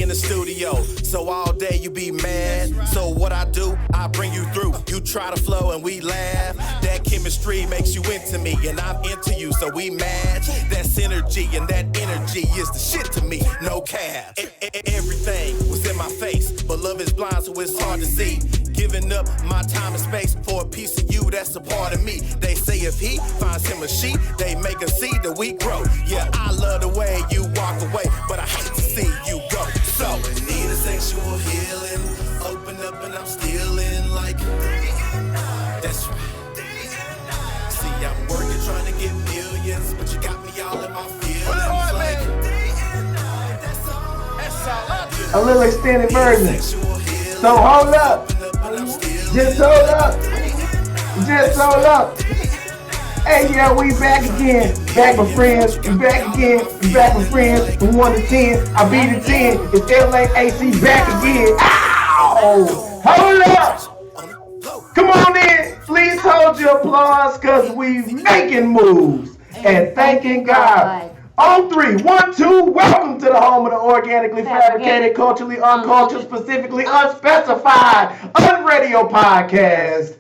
in the studio, so all day you be mad. So what I do, I bring you through. You try to flow and we laugh. That chemistry makes you into me, and I'm into you, so we match. That synergy and that energy is the shit to me, no cap. Everything was in my face, but love is blind, so it's hard to see. Giving up my time and space for a piece of you, that's a part of me. They say if he finds him a she, they make a seed that we grow. Yeah, I love the way you walk away, but I hate to see you go. So, in need of sexual healing, open up and I'm stealing like day and night. That's right. See, I'm working trying to get millions, but you got me all in my feelings like day and night. That's all I do. A little extended version. So hold up. Just hold up. Just hold up. Hey, yeah, we back again. Back with friends. We back again. We back with friends. From 1 to 10. I beat it 10. It's LAAC back again. Ow! Hold up. Come on in. Please hold your applause because we making moves and thanking God. On 3, 1, 2, welcome to the home of the organically fabricated, culturally uncultured, specifically unspecified, unradio podcast.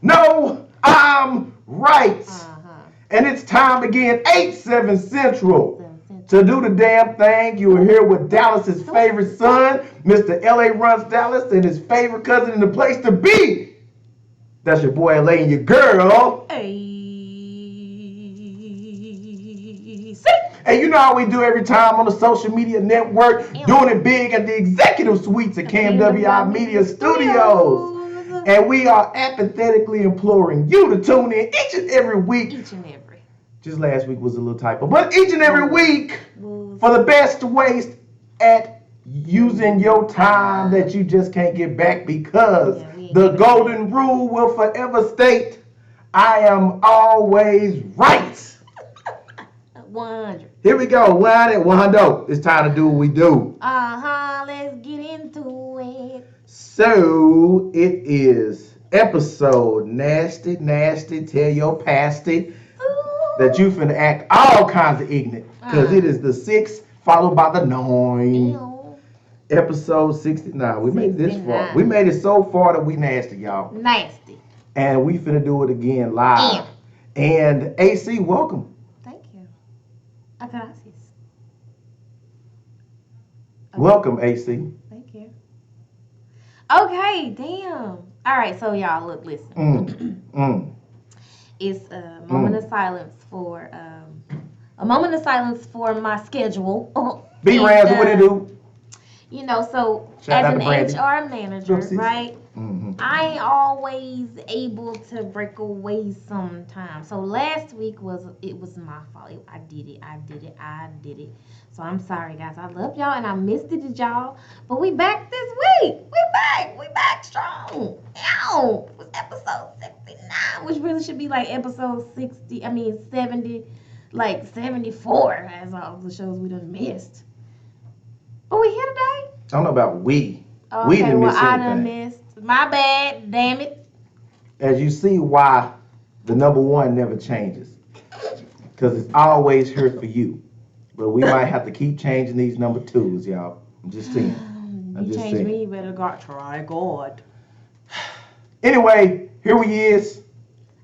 No, I'm right. And it's time again, 8/7 Central, to do the damn thing. You are here with Dallas's favorite son, Mr. LA Runs Dallas, and his favorite cousin in the place to be. That's your boy LA and your girl. And you know how we do every time on the social media network, doing it big at the executive suites at KMWI Media Studios. And we are apathetically imploring you to tune in each and every week. Each and every. Just last week was a little typo. But each and every week for the best waste at using your time that you just can't get back, because the golden rule will forever state, I am always right. 100. Here we go. 100. It's time to do what we do. Let's get into it. So it is episode nasty, tell your pasty that you finna act all kinds of ignorant, because it is the 6 followed by the 9. Episode 69. We made this far. We made it so far that we nasty, y'all. Nasty. And we finna do it again live. And AC, welcome. Gracias. Okay. Welcome, AC. Thank you. Okay, damn. All right, so y'all, look, listen. It's a moment of silence for my schedule. B-Rams, what it do? You know, so Shout as an Brandy. HR manager, right? I ain't always able to break away sometimes. So last week was my fault. I did it. So I'm sorry, guys. I love y'all and I missed it, y'all. But we back this week. We back strong. Ow! It was episode 69, which really should be like episode 70, like 74 as all the shows we done missed. But we here today. I don't know about we. Okay, We didn't miss I anything. done missed. My bad, damn it. As you see why the number 1 never changes. Because it's always here for you. But we might have to keep changing these number 2s, y'all. I'm just saying. You change me, you better try God. Anyway, here we is.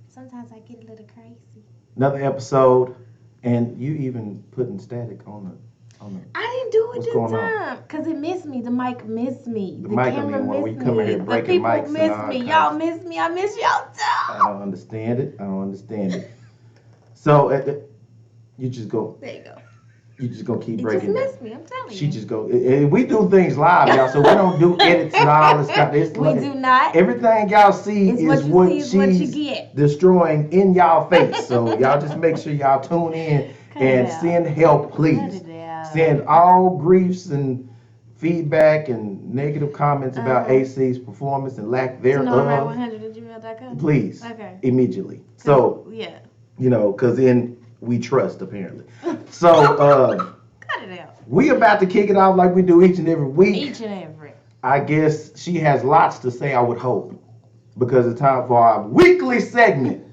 Sometimes I get a little crazy. Another episode. And you even putting static on the I didn't do it What's this going time because it missed me. The mic missed me. The The mic camera when we missed come in me. here The breaking people mics and missed all me. kinds Y'all of- missed me. I miss y'all too. I don't understand it. So you just go. There you go. You just gonna keep It breaking. just missed me. I'm telling you. She just go. We do things live, y'all. So we don't do edits and all this stuff. We do not. Everything y'all see It's is what you what see is what you she's get. destroying in y'all face. So y'all just make sure y'all tune in and send help, please. Send all griefs and feedback and negative comments about AC's performance and lack thereof. 100@gmail.com. Please, Okay. Immediately. So yeah. because then we trust apparently. So Cut it out. we about to kick it off like we do each and every week. Each and every. I guess she has lots to say, I would hope, because it's time for our weekly segment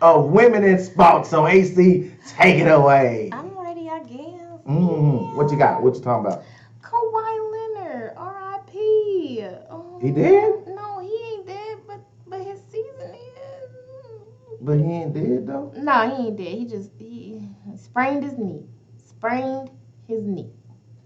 of Women in Sports. So AC, take it away. I'm ready, I guess. What you got? What you talking about? Kawhi Leonard, R.I.P. Oh, He dead? No, he ain't dead, but his season is. But he ain't dead though. No, he ain't dead. He sprained his knee. Sprained his knee.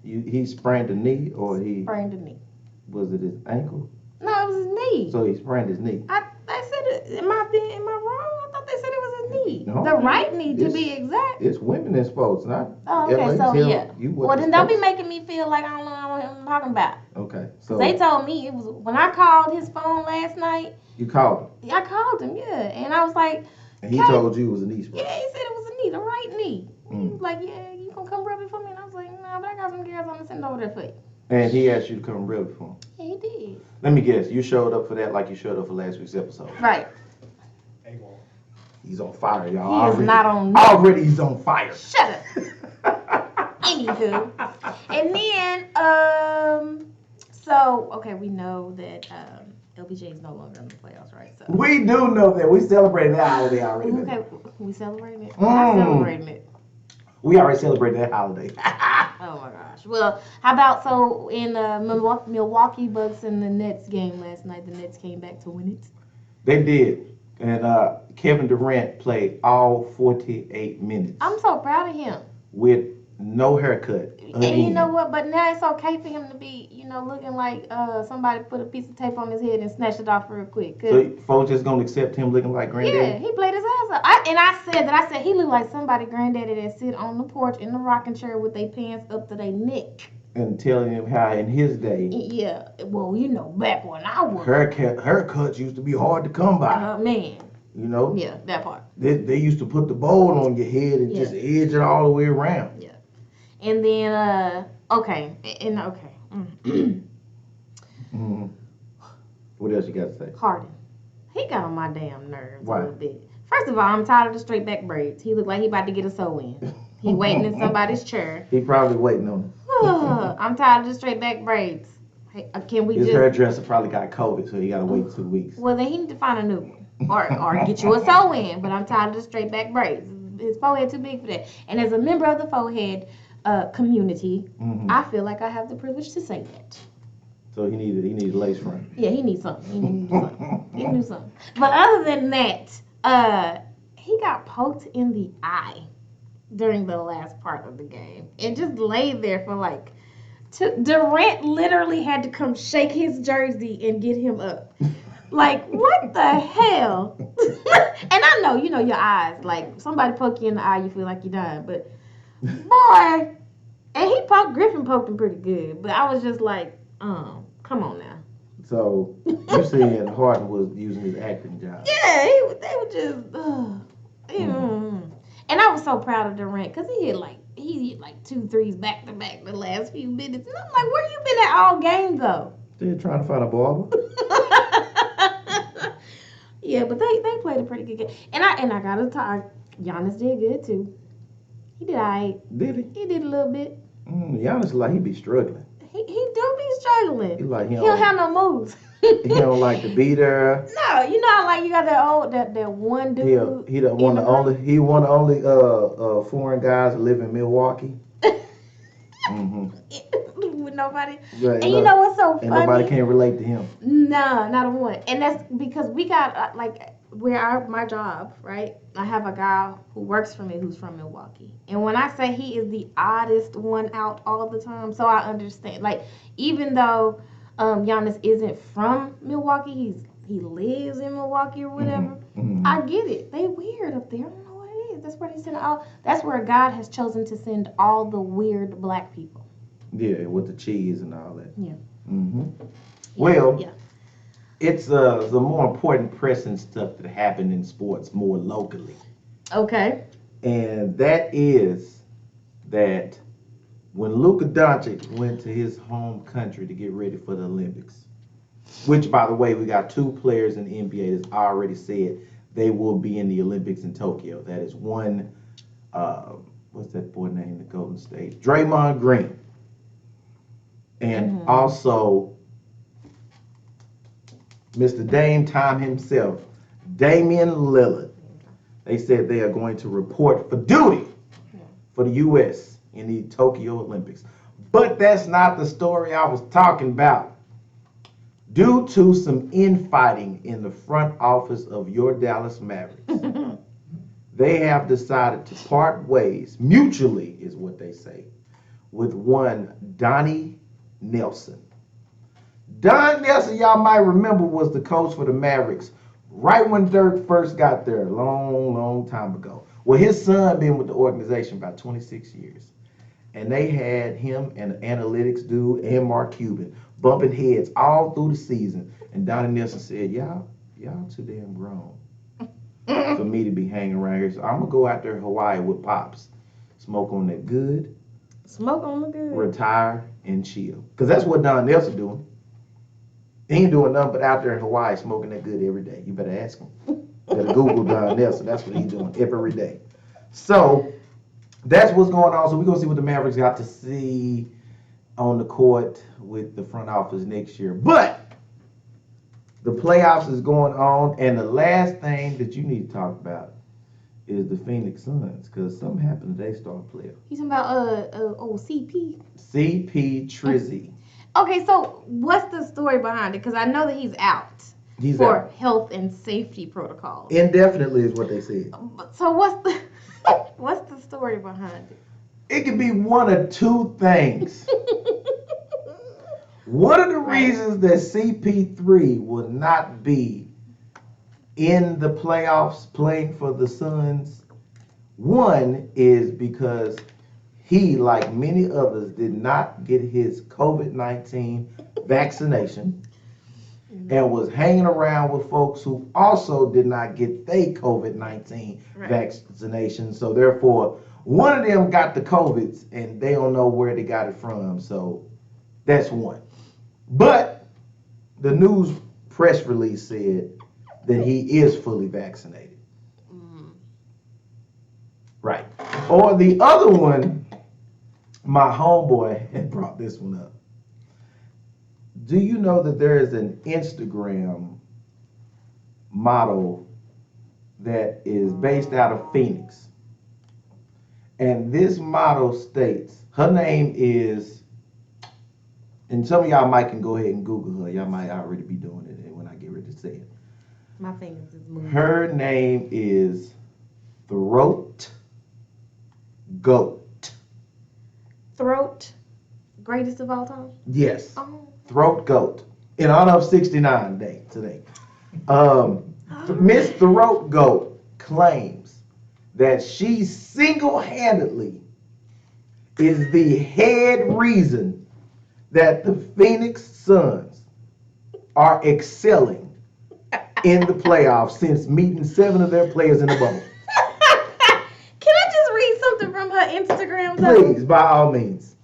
He sprained a knee, or he sprained a knee. Was it his ankle? No, it was his knee. So he sprained his knee. I said it. Am I wrong? I thought they said it was his knee. No, the right knee, to be exact. It's women in sports, not. Oh, okay. So yeah. Well, then don't be supposed. making me feel like I don't know what I'm talking about. Okay. So they told me it was when I called his phone last night. You called him. I called him, yeah, and I was like. And he told you it was a knee sprain. Yeah, he said it was a knee, the right knee. He was like, yeah, you gonna come rub it for me? And I was like, nah, but I got some girls I'm gonna send over there for you. And he asked you to come rub it for him. Yeah, he did. Let me guess, you showed up for that like you showed up for last week's episode. Right. He's on fire, y'all. He is not on. Already he's on fire. Shut up. Anywho, and then so okay, we know that LBJ is no longer in the playoffs, right? So we do know that. We celebrated that holiday already. Okay, we celebrating it. We're not celebrating it. We already celebrated that holiday. Oh my gosh. Well, how about so in Milwaukee Bucks and the Nets game last night, the Nets came back to win it. They did. And Kevin Durant played all 48 minutes. I'm so proud of him. With no haircut. And you know what? But now it's okay for him to be, looking like somebody put a piece of tape on his head and snatched it off real quick. So folks just gonna accept him looking like granddaddy? Yeah, he played his ass up. I said he looked like somebody granddaddy that sit on the porch in the rocking chair with their pants up to their neck. And telling him how in his day. Yeah, well, back when I was. Haircuts used to be hard to come by. Man. Yeah, that part. They used to put the bowl on your head and just edge it all the way around. Yeah. And then, okay. What else you got to say? Harden. He got on my damn nerves Why? a little bit. First of all, I'm tired of the straight back braids. He looked like he about to get a sew in. He waiting in somebody's chair. He probably waiting on it. I'm tired of the straight back braids. Hey, can we His hairdresser probably got COVID, so he got to wait 2 weeks. Well, then he need to find a new one. Or get you a sew in. But I'm tired of the straight back braids. His forehead too big for that. And as a member of the forehead community, I feel like I have the privilege to say that. So he needed lace front. Yeah, he needs something. He needs something. But other than that, he got poked in the eye during the last part of the game and just laid there for like Durant literally had to come shake his jersey and get him up. Like, what the hell? And I know, your eyes, like somebody poke you in the eye, you feel like you're dying, but boy, and Griffin poked him pretty good, but I was just like, come on now. So you saying Harden was using his acting job? Yeah, they were just, and I was so proud of Durant because he hit like 2 threes back to back the last few minutes, and I'm like, where you been at all game though? They're trying to find a barber. Yeah, but they played a pretty good game, and I gotta talk. Giannis did good too. He did alright. Did he? He did a little bit. Giannis like he be struggling. He do be struggling. He don't have no moves. He don't like to beat her. No, you got that one dude. He one of the only foreign guys that live in Milwaukee. With nobody. Right, and you know what's so funny? And nobody can relate to him. No, not a one. And that's because we got my job, right? I have a guy who works for me who's from Milwaukee. And when I say he is the oddest one out all the time, so I understand. Like, even though Giannis isn't from Milwaukee, he lives in Milwaukee or whatever. I get it. They weird up there. I don't know what it is. That's where they send that's where God has chosen to send all the weird black people. Yeah, with the cheese and all that. Yeah. Well, it's the more important pressing stuff that happened in sports more locally. Okay. And that is that when Luka Doncic went to his home country to get ready for the Olympics, which, by the way, we got 2 players in the NBA that's already said they will be in the Olympics in Tokyo. That is one, what's that boy name in the Golden State? Draymond Green. And also Mr. Dame Time himself, Damian Lillard. They said they are going to report for duty for the U.S. in the Tokyo Olympics. But that's not the story I was talking about. Due to some infighting in the front office of your Dallas Mavericks, they have decided to part ways, mutually is what they say, with one Donnie Nelson. Don Nelson, y'all might remember, was the coach for the Mavericks right when Dirk first got there a long, long time ago. Well, his son been with the organization about 26 years. And they had him and the analytics dude and Mark Cuban bumping heads all through the season. And Donnie Nelson said, y'all too damn grown for me to be hanging around here. So I'm going to go out there in Hawaii with Pops. Smoke on that good. Smoke on the good. Retire and chill. Because that's what Don Nelson doing. He ain't doing nothing but out there in Hawaii smoking that good every day. You better ask him. Better Google Don Nelson. That's what he's doing every day. So that's what's going on. So we're going to see what the Mavericks got to see on the court with the front office next year. But the playoffs is going on. And the last thing that you need to talk about is the Phoenix Suns. Because something happened today, star player. You talking about CP? CP Trizzy. Okay, so what's the story behind it? Because I know that he's out for health and safety protocols. Indefinitely is what they said. So what's the story behind it? It could be one of two things. One of the reasons that CP3 will not be in the playoffs playing for the Suns, one is because he, like many others, did not get his COVID-19 vaccination and was hanging around with folks who also did not get their COVID-19 vaccination. So therefore, one of them got the COVIDs and they don't know where they got it from. So that's one. But the news press release said that he is fully vaccinated. Right. Or the other one, my homeboy had brought this one up. Do you know that there is an Instagram model that is based out of Phoenix? And this model states, her name is, and some of y'all might can go ahead and Google her. Y'all might already be doing it when I get ready to say it. My fingers is moving. Her name is Throat Goat. Throat, greatest of all time? Yes. Oh. Throat Goat. In honor of 69 Day today. Miss Throat Goat claims that she single-handedly is the head reason that the Phoenix Suns are excelling in the playoffs since meeting 7 of their players in the bubble. Can I just read something from her Instagram? Please, by all means.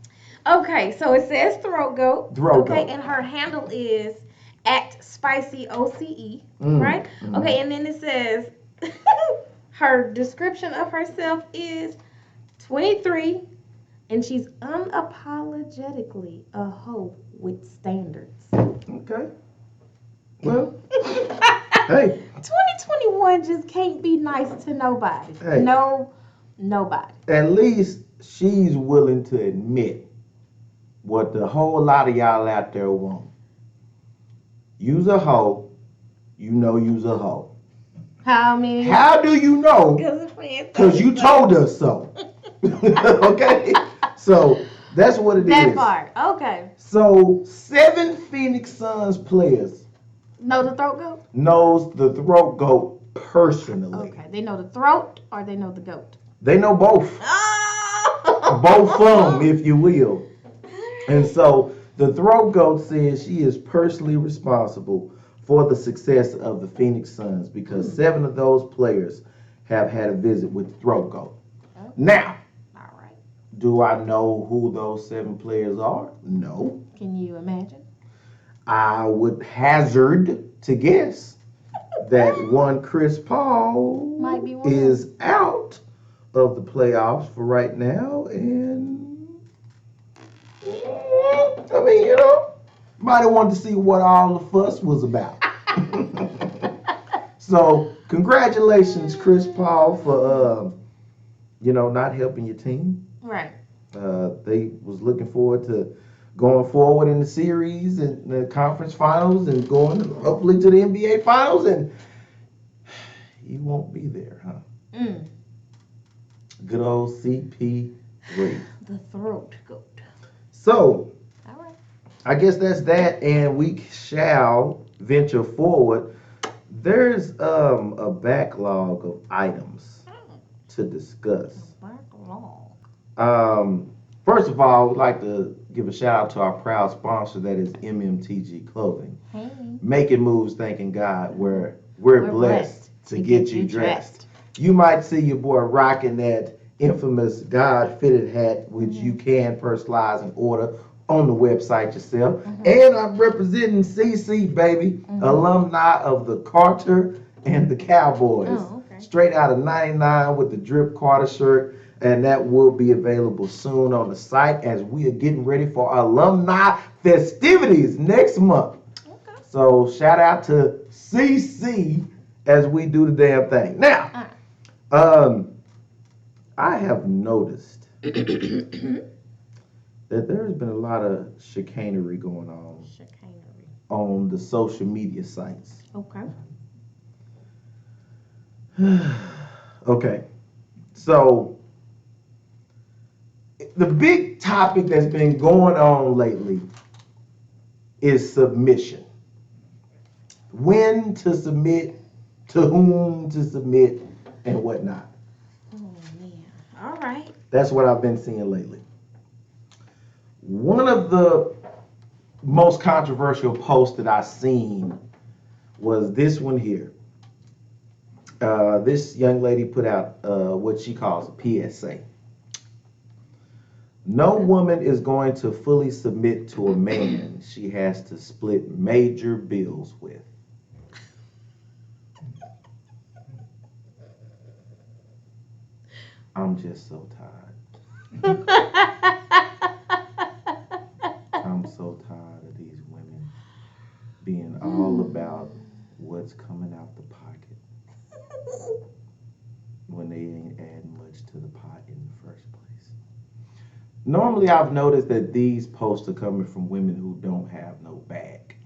Okay, so it says Throat Goat. Throat Goat. Okay, and her handle is @SpicyOCE, right? Mm-hmm. Okay, and then it says her description of herself is 23, and she's unapologetically a hoe with standards. Okay. Well, hey. 2021 just can't be nice to nobody. Hey. Nobody. At least she's willing to admit what the whole lot of y'all out there want. You's a hoe. You know you's a hoe. How many? How do you know? Because you told us so. Okay? So that's what it is. That part. Okay. So 7 Phoenix Suns players Know the Throat Goat? knows the Throat Goat personally. Okay. They know the throat or they know the goat? They know both. Oh! Both of them, if you will. And so the Throat Goat says she is personally responsible for the success of the Phoenix Suns because 7 of those players have had a visit with the Throat Goat. Okay. Now, all right. Do I know who those 7 players are? No. Can you imagine? I would hazard to guess that one Chris Paul might be one is out of the playoffs for right now, and I mean, you know, might have wanted to see what all the fuss was about. So, congratulations, Chris Paul, for not helping your team. Right. They was looking forward to going forward in the series and the conference finals and going hopefully to the NBA finals, and he won't be there, huh? Good old CP3. The throat goat. So, All right. I guess that's that, and we shall venture forward. There's a backlog of items to discuss. Backlog. First of all, I would like to give a shout out to our proud sponsor, that is MMTG Clothing. Hey. Making moves, thanking God, where we're blessed to get you dressed. You might see your boy rocking that infamous God fitted hat, which you can personalize and order on the website yourself. And I'm representing CC, baby, alumni of the Carter and the Cowboys. Oh, okay. Straight out of 99 with the drip Carter shirt. And that will be available soon on the site as we are getting ready for our alumni festivities next month. Okay. So shout out to CC as we do the damn thing. Now, I have noticed that there's been a lot of chicanery going on the social media sites. Okay. Okay. So the big topic that's been going on lately is submission. When to submit, to whom to submit, and whatnot. Oh, man. All right. That's what I've been seeing lately. One of the most controversial posts that I've seen was this one here. This young lady put out what she calls a PSA. No woman is going to fully submit to a man she has to split major bills with. I'm just so tired. I'm so tired of these women being all about what's coming out the pocket when they ain't adding much to the pot in the first place. Normally, I've noticed that these posts are coming from women who don't have no bag.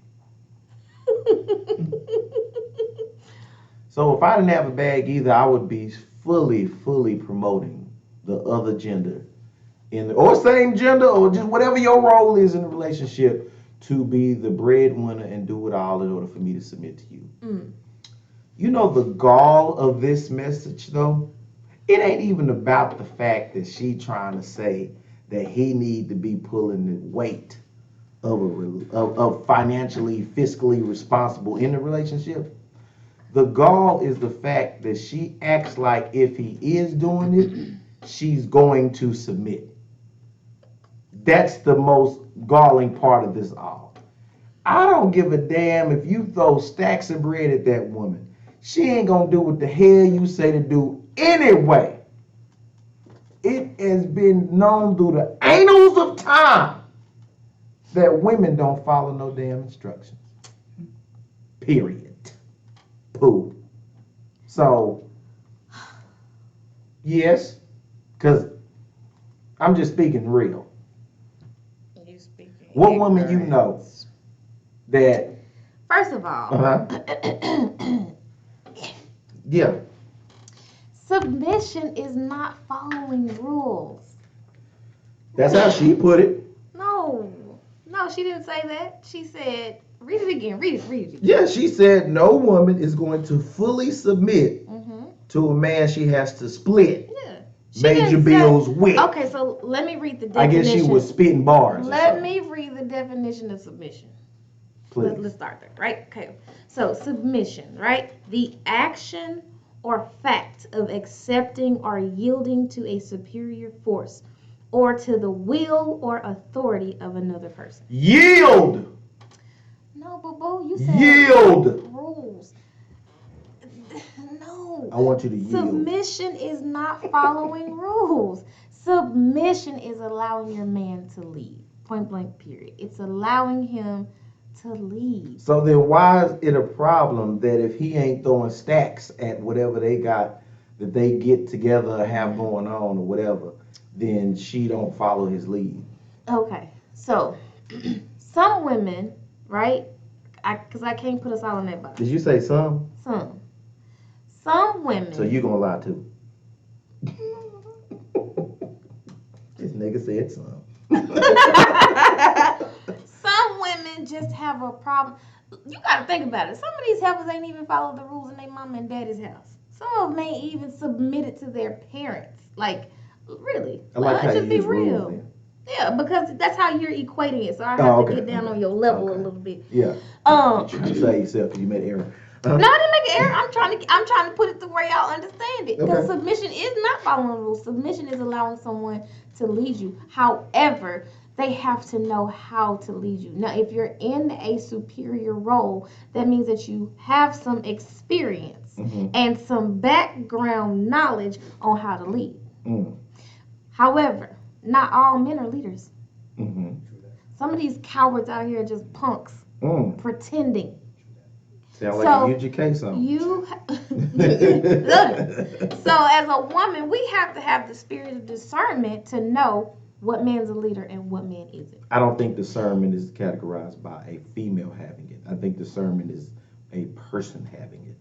So if I didn't have a bag either, I would be fully promoting the other gender or same gender, or just whatever your role is in the relationship, to be the breadwinner and do it all in order for me to submit to you. You know the gall of this message, though? It ain't even about the fact that she trying to say that he need to be pulling the weight of financially, fiscally responsible in the relationship. The gall is the fact that she acts like if he is doing it, she's going to submit. That's the most galling part of this all. I don't give a damn if you throw stacks of bread at that woman. She ain't gonna do what the hell you say to do anyway. It has been known through the annals of time that women don't follow no damn instructions. Period. Pooh. So, yes, because I'm just speaking real. You speaking what woman you know that... First of all, yeah. Submission is not following rules. That's how she put it. No, she didn't say that. She said, read it again. Read it again. Yeah, she said no woman is going to fully submit to a man she has to split major bills with. Okay, so let me read the definition. I guess she was spitting bars. Let me read the definition of submission. Please. Let's start there, right? Okay. So submission, right? The action or fact of accepting or yielding to a superior force or to the will or authority of another person. Yield! No, boo-boo, you said yield. Rules. No. I want you to yield. Submission is not following rules. Submission is allowing your man to lead. Point blank, period. It's allowing him to lead. So then why is it a problem that if he ain't throwing stacks at whatever they got that they get together, have going on, or whatever, then she don't follow his lead. Okay, so some women, right? Because I can't put us all in that box. Did you say some? Some women. So you gonna lie too? This nigga said some. Some women just have a problem. You gotta think about it. Some of these helpers ain't even follow the rules in their mama and daddy's house. Some of them ain't even submitted to their parents. Like, really. I like how just you be use real. rules then. Yeah, because that's how you're equating it. So I have to get down on your level a little bit. Yeah. You're trying to say yourself because you made error. No, I didn't make an error. I'm trying to put it the way y'all understand it. Because submission is not following rules. Submission is allowing someone to lead you. However, they have to know how to lead you. Now, if you're in a superior role, that means that you have some experience and some background knowledge on how to lead. However, not all men are leaders. Some of these cowards out here are just punks pretending. Sound like a UGK song. So as a woman, we have to have the spirit of discernment to know what man's a leader and what man isn't. I don't think discernment is categorized by a female having it. I think discernment is a person having it.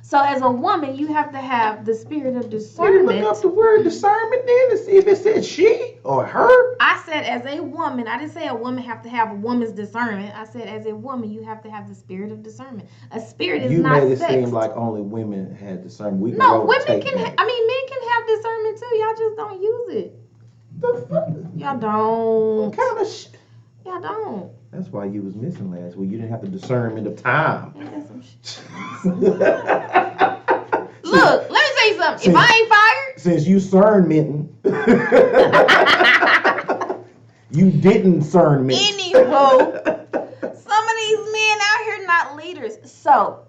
So as a woman, you have to have the spirit of discernment. Look up the word discernment then and see if it said she or her. I said as a woman. I didn't say a woman have to have a woman's discernment. I said as a woman, you have to have the spirit of discernment. A spirit is not You made it sex. seem like only women had discernment. We can women can. Men can have discernment too. Y'all just don't use it. The fuck? Y'all don't. What kind of shit? Y'all don't. That's why you was missing last week. You didn't have the discernment of time. Ain't that some shit? Look, let me say something. If I ain't fired, since you cernmenting, you didn't cernment. Anywho, some of these men out here not leaders. So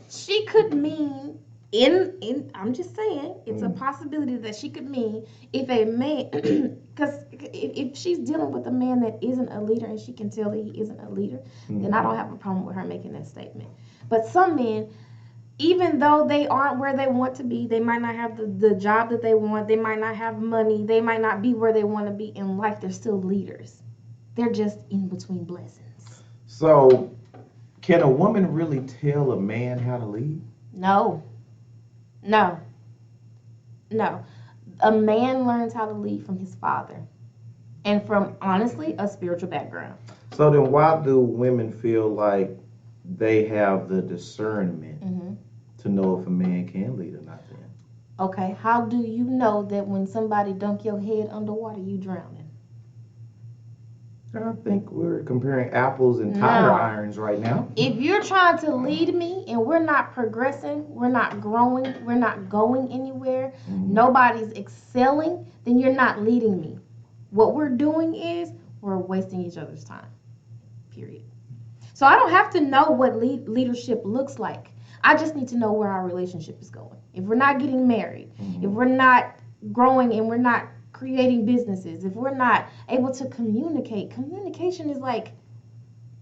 she could mean I'm just saying it's a possibility that she could mean if a man, because if she's dealing with a man that isn't a leader and she can tell that he isn't a leader, then I don't have a problem with her making that statement. But some men, even though they aren't where they want to be, they might not have the job that they want, they might not have money, they might not be where they want to be in life, they're still leaders. They're just in between blessings. So, can a woman really tell a man how to lead? No. A man learns how to lead from his father and from, honestly, a spiritual background. So then why do women feel like they have the discernment to know if a man can lead or not then? Okay, how do you know that when somebody dunk your head underwater, you drowning? I think we're comparing apples and tire irons right now. If you're trying to lead me and we're not progressing, we're not growing, we're not going anywhere, nobody's excelling, then you're not leading me. What we're doing is we're wasting each other's time. Period. So I don't have to know what leadership looks like. I just need to know where our relationship is going. If we're not getting married, if we're not growing and we're not creating businesses, if we're not able to communication is like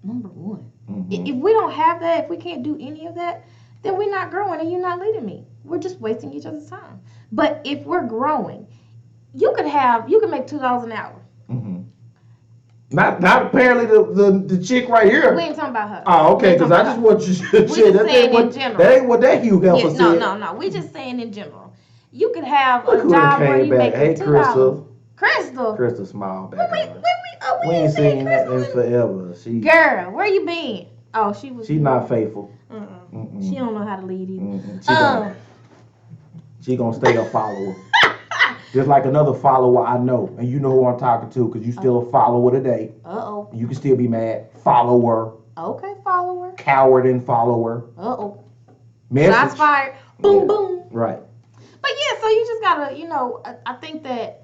number one. If we don't have that, if we can't do any of that, then we're not growing and you're not leading me. We're just wasting each other's time. But if we're growing, you can make $2 an hour. Not apparently the chick right here. We ain't talking about her. Oh, okay, because I just want you to say that in general. That ain't what that Hugh Helper said. No. We just saying in general. You could have a job where you make $2. Crystal smile back. We ain't seen that in forever. Girl, where you been? Oh, she's not faithful. She don't know how to lead either. She gonna stay a follower. Just like another follower I know, and you know who I'm talking to, because you still a follower today. You can still be mad. Follower. Okay, follower. Coward and follower. Shots fired. Boom, boom. Right. But yeah, so you just gotta, I think that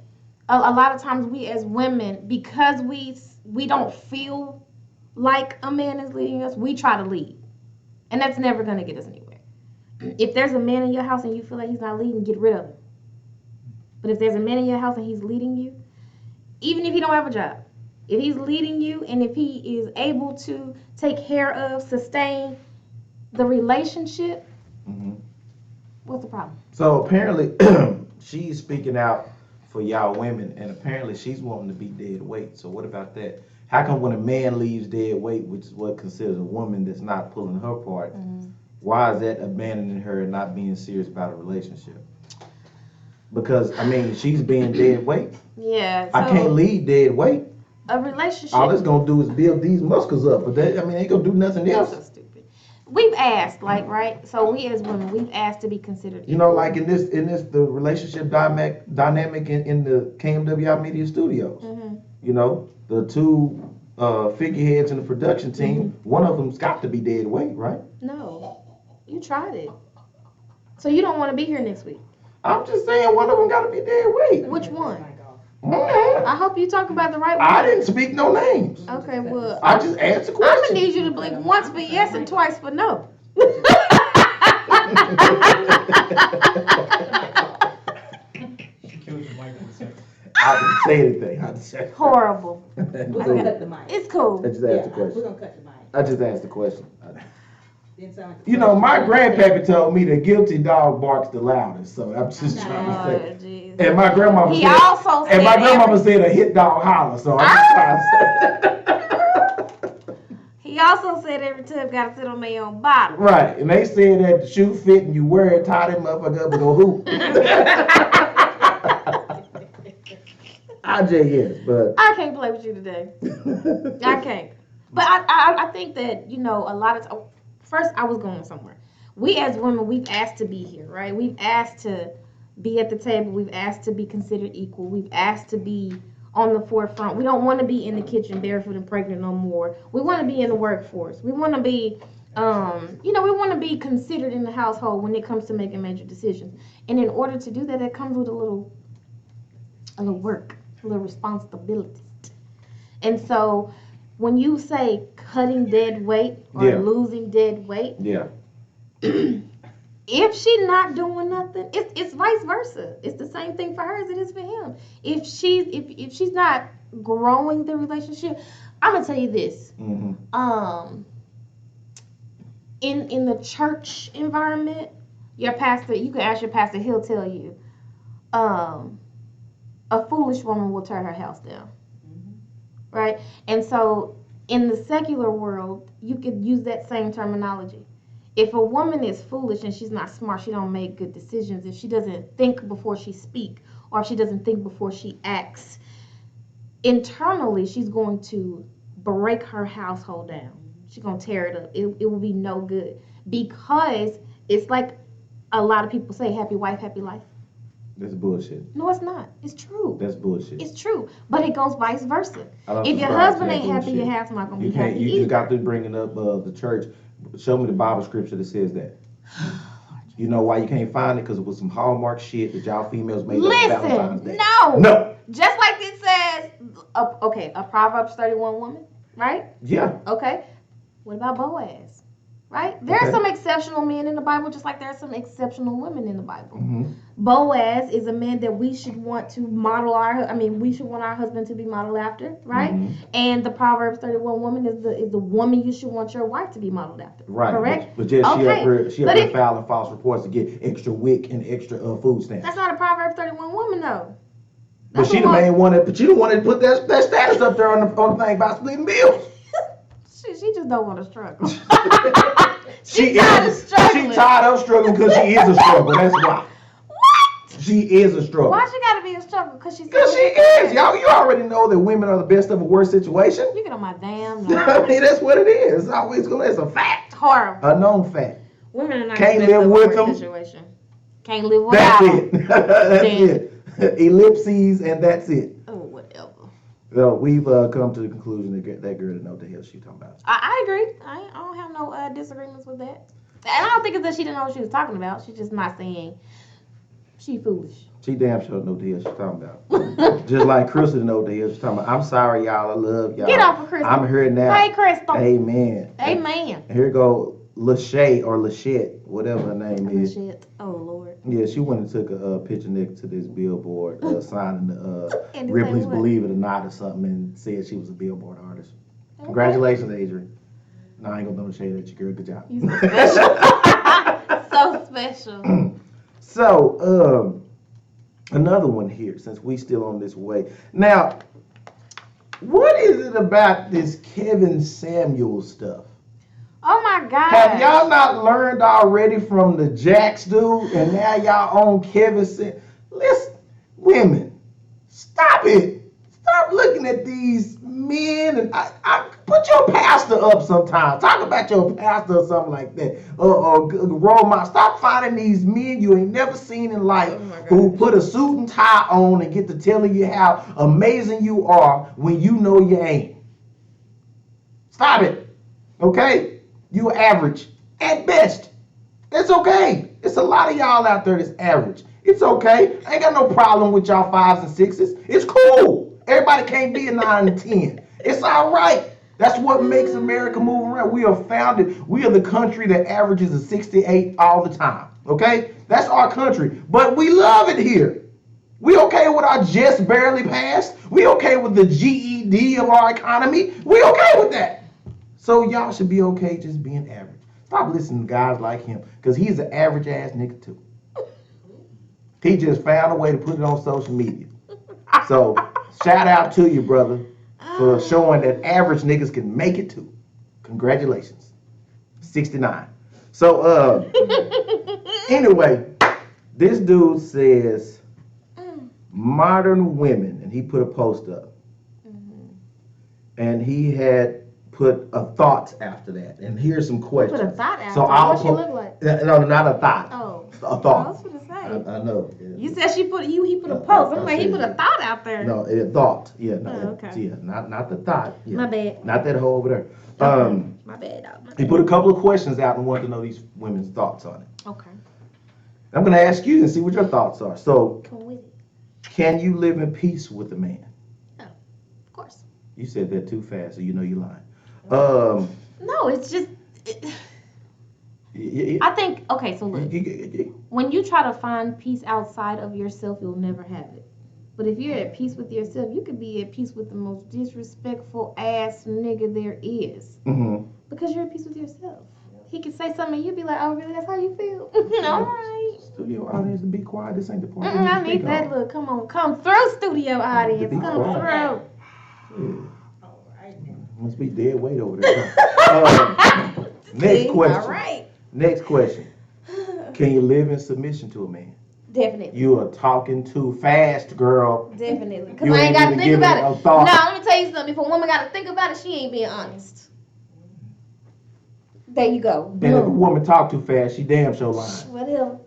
a lot of times we as women, because we don't feel like a man is leading us, we try to lead. And that's never gonna get us anywhere. If there's a man in your house and you feel like he's not leading, get rid of him. But if there's a man in your house and he's leading you, even if he don't have a job, if he's leading you and if he is able to take care of, sustain the relationship, What's the problem? So apparently, she's speaking out for y'all women, and apparently she's wanting to be dead weight. So what about that? How come when a man leaves dead weight, which is what considers a woman that's not pulling her part, why is that abandoning her and not being serious about a relationship? Because I mean, she's being dead weight. Yeah. I can't leave dead weight. A relationship. All it's gonna do is build these muscles up, but that, I mean, ain't gonna do nothing else. That's so stupid. We've asked, like, right? So we as women, we've asked to be considered. You know, like in this, the relationship dynamic in the KMWI Media Studios. Mm-hmm. You know, the two figureheads in the production team. One of them's got to be dead weight, right? No, you tried it. So you don't want to be here next week. I'm just saying, one of them got to be dead weight. Which one? Mm-hmm. I hope you talk about the right one. I didn't speak no names. Okay, well, I just asked a I'm question. gonna need you to blink once for yes and twice for no. I didn't say anything. I just said Horrible. We're gonna cut the mic. It's cool. I just asked a We're question. gonna cut the mic. I just asked a question. Didn't sound like a You know, my question. grandpappy told me the guilty dog barks the loudest, so I'm just trying to say. Oh, jeez. And my grandmama He said, also said and my grandmama every- said a hit dog holler, so I'm just trying to say. He also said every tub gotta sit on their own bottom. Right, and they said that the shoe fit and you wear it, tie them motherfucker up and go hoop. I just but I can't play with you today. I can't. But I think that, you know, a lot of first I was going somewhere. We as women, we've asked to be here, right? We've asked to be at the table. We've asked to be considered equal. We've asked to be on the forefront. We don't want to be in the kitchen barefoot and pregnant no more. We want to be in the workforce. We want to be, you know, we want to be considered in the household when it comes to making major decisions. And in order to do that, that comes with a little work, a little responsibility. And so when you say cutting dead weight or losing dead weight, if she's not doing nothing, it's vice versa. It's the same thing for her as it is for him. If she's not growing the relationship, I'm gonna tell you this. mm-hmm. In the church environment, your pastor, you can ask your pastor, he'll tell you, a foolish woman will tear her house down. Right? And so in the secular world, you could use that same terminology. If a woman is foolish and she's not smart, she don't make good decisions, if she doesn't think before she speaks, or if she doesn't think before she acts, internally she's going to break her household down. She's going to tear it up. It will be no good. Because it's like a lot of people say, happy wife, happy life. That's bullshit. No, it's not. It's true. That's bullshit. It's true. But it goes vice versa. I'm If your surprised husband that ain't happy, bullshit. your house not going to You be can't. happy You either. just got to bringing up the church. Show me the Bible scripture that says that. You know why you can't find it? Because it was some Hallmark shit that y'all females made up on Valentine's Day. No. No. Just like it says, a Proverbs 31 woman, right? Yeah. Okay. What about Boaz? Right? There are some exceptional men in the Bible, just like there are some exceptional women in the Bible. Mm-hmm. Boaz is a man that we should want to model we should want our husband to be modeled after, right? Mm-hmm. And the Proverbs 31 woman is the woman you should want your wife to be modeled after. Right. Correct? But just Okay. she up here filing false reports to get extra WIC and extra food stamps. That's not a Proverbs 31 woman though. But she the main one that, but you the one that put that status up there on the thing about splitting bills. She just don't want to struggle. She tired of struggling. She tired of struggling because she is a struggle. That's why. What? She is a struggle. Why she gotta be a struggle? Because she is. Y'all, you already know that women are the best of a worst situation. You get on my damn I nerves. mean, that's what it is. It's always gonna. It's a fact. Horrible. A known fact. Women are not Can't the best live of a with worst them. situation. Can't live without That's them. it. That's Damn. it. Ellipses and that's it. Oh, whatever. So we've come to the conclusion that that girl didn't know what the hell she talking about. I agree. I don't have no disagreements with that. And I don't think it's that she didn't know what she was talking about. She's just not saying she foolish. She damn sure know what the hell she's talking about. Just like Crystal know what the hell she's talking about. I'm sorry, y'all. I love y'all. Get off of Crystal. I'm here now. Hey, Crystal. Amen. Amen. And here go Lachey or Lachette, whatever her name is. Shit. Oh, Lord. Yeah, she went and took a picture next to this billboard signing the And to say Ripley's what? Believe It or Not or something and said she was a billboard artist. Okay. Congratulations, Adrian. No, I ain't gonna throw no shade at you, girl. Good job. You so special. So special. So, another one here, since we still on this way. Now, what is it about this Kevin Samuels stuff? Oh my God. Have y'all not learned already from the Jax dude, and now y'all own Kevin Samuels? Listen, women, stop it. Stop looking at these men, and I put your pastor up sometime. Talk about your pastor or something like that. Or role model. Stop finding these men you ain't never seen in life who put a suit and tie on and get to telling you how amazing you are when you know you ain't. Stop it. Okay? You average at best. It's okay. It's a lot of y'all out there that's average. It's okay. I ain't got no problem with y'all 5s and 6s. It's cool. Everybody can't be a 9 and 10. It's all right. That's what makes America move around. We are the country that averages a 68 all the time. Okay? That's our country. But we love it here. We okay with our just barely passed. We okay with the GED of our economy. We okay with that. So y'all should be okay just being average. Stop listening to guys like him, because he's an average ass nigga too. He just found a way to put it on social media. So shout out to you, brother, for showing that average niggas can make it too. Congratulations. 69. So anyway, this dude says modern women, and he put a post up. And he had put a thought after that. And here's some questions. Put a thought after. So What she look like? No, not a thought. Oh. A thought. I was gonna say. I know. Yeah. You said he put a post. I'm like, he put a thought out there. No, a thought. Yeah, no. Oh, okay. Yeah, not the thought. Yeah. My bad. Not that hole over there. My bad, dog. He put a couple of questions out and wanted to know these women's thoughts on it. Okay. I'm gonna ask you and see what your thoughts are. So, Come with it. can you live in peace with a man? Oh, of course. You said that too fast, so you know you're lying. No, it's just. I think. Okay, so look. When you try to find peace outside of yourself, you'll never have it. But if you're at peace with yourself, you could be at peace with the most disrespectful ass nigga there is. Mm-hmm. Because you're at peace with yourself. He could say something and you'd be like, oh, really? That's how you feel? All right. Studio audience, to be quiet. This ain't the point. I need that look. Come on. Come through, studio audience. Be Come quiet. through. Yeah. Must be dead weight over there. Next question. All right. Next question. Can you live in submission to a man? Definitely. You are talking too fast, girl. Definitely. Because You I ain't ain't got to even think giving about it a it. thought. Now, let me tell you something. If a woman got to think about it, she ain't being honest. There you go. And if a woman talk too fast, she damn sure lying. Whatever.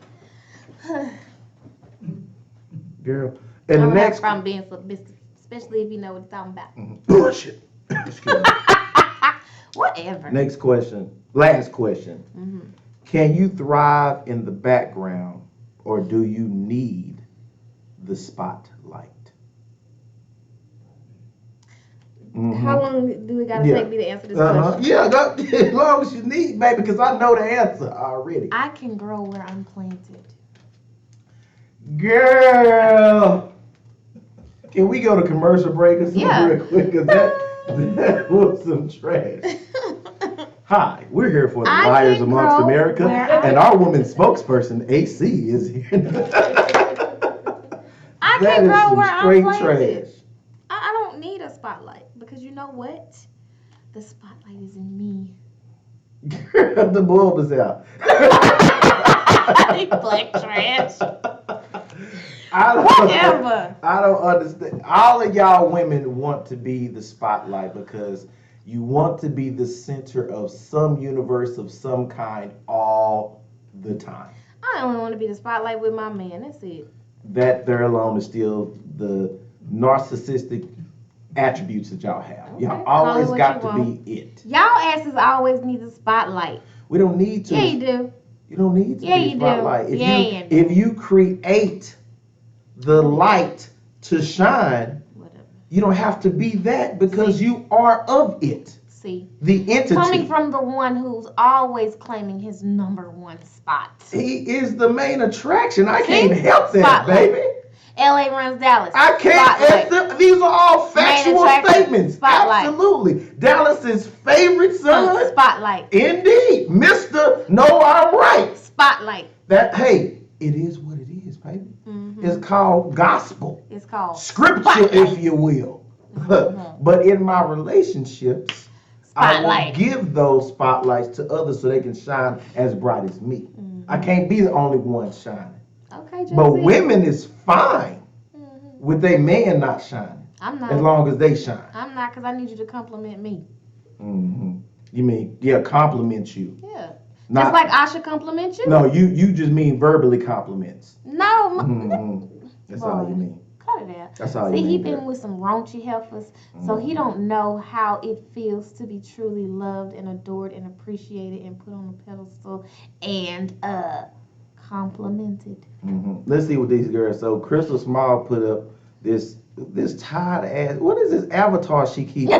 Girl. And the I next have a problem being submissive, especially if you know what you're talking about. bullshit. Excuse me. Whatever. Next question. Last question. Mm-hmm. Can you thrive in the background, or do you need the spotlight? Mm-hmm. How long do we got to take me to answer this question? Yeah, as long as you need, baby, because I know the answer already. I can grow where I'm planted. Girl, can we go to commercial break or something real quick? Because that was some trash. Hi, we're here for the Liars Amongst America, and our woman spokesperson, AC, is here. I can grow where I'm planted. Trash. I don't need a spotlight, because you know what? The spotlight is in me. Girl, the bulb is out. Black trash. I don't understand. All of y'all women want to be the spotlight because you want to be the center of some universe of some kind all the time. I only want to be the spotlight with my man. That's it. That there alone is still the narcissistic attributes that y'all have. Okay. Y'all always got to be it. Y'all asses always need the spotlight. We don't need to. Yeah, you do. You don't need to Yeah, be you spotlight. do. If you create the light to shine, Whatever. you don't have to be that because you are of it. See, the entity. Coming from the one who's always claiming his number one spot. He is the main attraction. I can't help that, baby. LA runs Dallas. I can't. These are all factual statements. Spotlight. Absolutely. Dallas's favorite son. Spotlight. Indeed. Mr. No, I'm right. Spotlight. Hey, It is what it is, baby. Mm-hmm. It's called gospel. It's called Scripture, spotlight. if you will. Mm-hmm. But in my relationships, I will Spotlight. give those spotlights to others so they can shine as bright as me. Mm-hmm. I can't be the only one shining. Okay, Jay-Z. But women is fine Mm-hmm. with their man not shining. I'm not. As long as they shine. I'm not, because I need you to compliment me. Mm-hmm. You mean, yeah, compliment you. Yeah. Not, just like I should compliment you. No, you just mean verbally compliments. No. Mm-hmm. That's all you mean. Cut it out. That's all See, you mean. he been with some raunchy heifers, so he don't know how it feels to be truly loved and adored and appreciated and put on a pedestal and complimented. Mm-hmm. Let's see what these girls. So Crystal Small put up this tired ass. What is this avatar she keeps?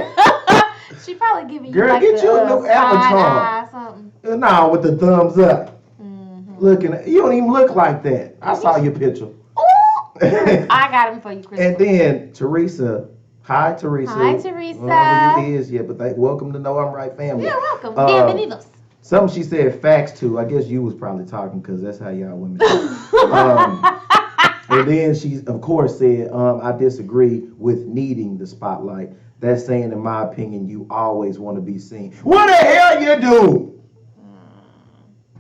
She probably giving you Girl, like get the, your new avatar. eye something. Nah, with the thumbs up. Mm-hmm. Looking, you don't even look like that. I saw your picture. I got him for you, Chris. And then Teresa. Hi, Teresa. Hi, Teresa. I don't know who you is yet, but welcome to Know I'm Right family. You're welcome. Bienvenidos. Something she said facts to. I guess you was probably talking because that's how y'all women talk. And then she, of course, said, I disagree with needing the spotlight. That's saying, in my opinion, you always want to be seen. What the hell you do?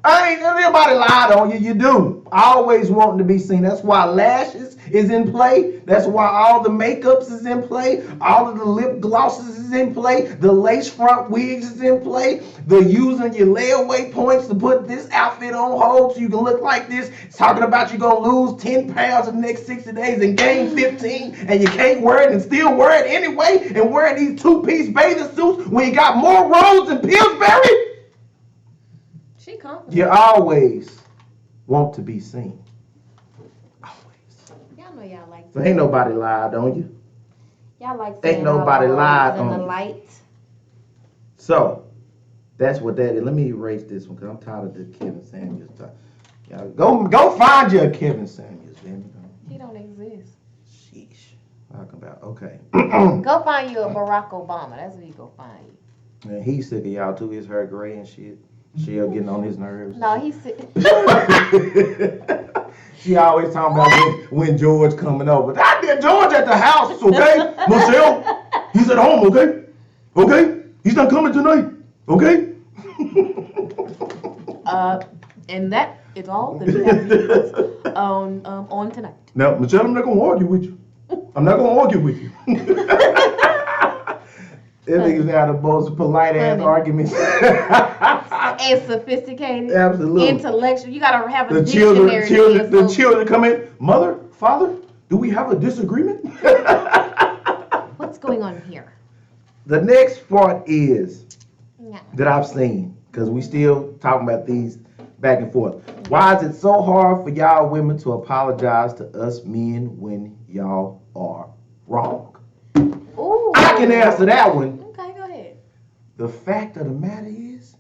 I ain't nobody lied on you. You do. Always wanting to be seen. That's why lashes is in play. That's why all the makeups is in play. All of the lip glosses is in play. The lace front wigs is in play. The using your layaway points to put this outfit on hold so you can look like this. It's talking about you gonna lose 10 pounds in the next 60 days and gain 15, and you can't wear it and still wear it anyway, and wearing these two-piece bathing suits when you got more roads than Pillsbury. She confident. You always want to be seen. Always. Y'all know y'all like. So ain't nobody lied on you. Y'all like. Ain't nobody lied in on the you. light. So that's what that is. Let me erase this one because I'm tired of the Kevin Samuels talk. Y'all go find your Kevin Samuels, damn it. He don't exist. Sheesh. Talking about okay. Go find you a Barack Obama. That's where you go find you. And he's sick of y'all too. His hair gray and shit. She'll getting on his nerves. No, he's sick. She always talking about when George coming over. I did George at the house, okay? Michelle, he's at home, okay? Okay? He's not coming tonight, okay? And that is all that we have on tonight. Now, Michelle, I'm not gonna argue with you. I'm not gonna argue with you. That nigga's out the most polite ass arguments. And sophisticated. Absolutely. Intellectual. You gotta have a The dictionary. children come in. Mother, father, do we have a disagreement? What's going on here? The next part is Yeah. that I've seen, because we still talking about these back and forth. Why is it so hard for y'all women to apologize to us men when y'all are wrong? Ooh. I can answer that one. Okay, go ahead. The fact of the matter is,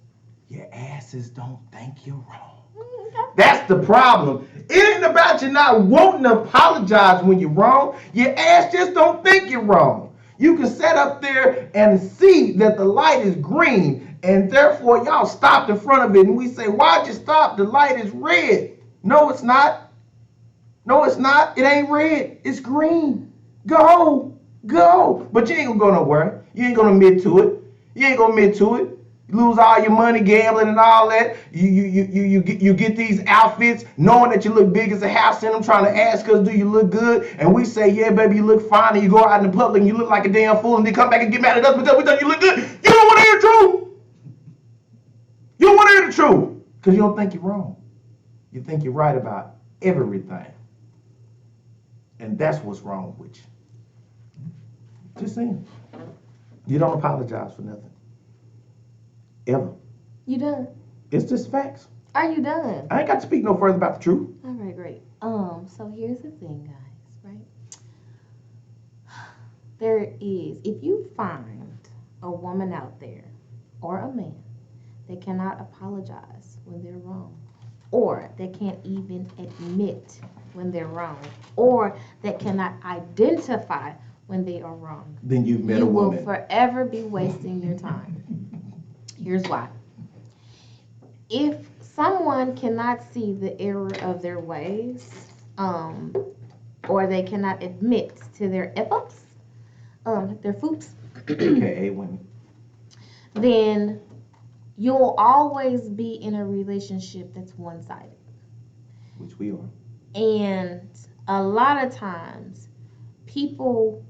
your asses don't think you're wrong. Okay. That's the problem. It ain't about you not wanting to apologize when you're wrong. Your ass just don't think you're wrong. You can sit up there and see that the light is green, and therefore y'all stopped in front of it, and we say, why'd you stop? The light is red. No, it's not. No, it's not. It ain't red. It's green. Go. But you ain't gonna go nowhere. You ain't gonna admit to it. You ain't gonna admit to it. You lose all your money gambling and all that. You get these outfits knowing that you look big as a house in them, trying to ask us, do you look good? And we say, yeah, baby, you look fine. And you go out in the public and you look like a damn fool, and then come back and get mad at us because we thought you look good. You don't want to hear the truth. You don't want to hear the truth because you don't think you're wrong. You think you're right about everything. And that's what's wrong with you. Just saying. You don't apologize for nothing. Ever. You done? It's just facts. Are you done? I ain't got to speak no further about the truth. All right, great. So here's the thing, guys, right? There is, if you find a woman out there or a man that cannot apologize when they're wrong, or that can't even admit when they're wrong, or that cannot identify when they are wrong, Then you've met a you woman. will forever be wasting your time. Here's why. If someone cannot see the error of their ways, or they cannot admit to their efforts, their foops, AKA women. then you'll always be in a relationship that's one-sided. Which we are. And a lot of times, people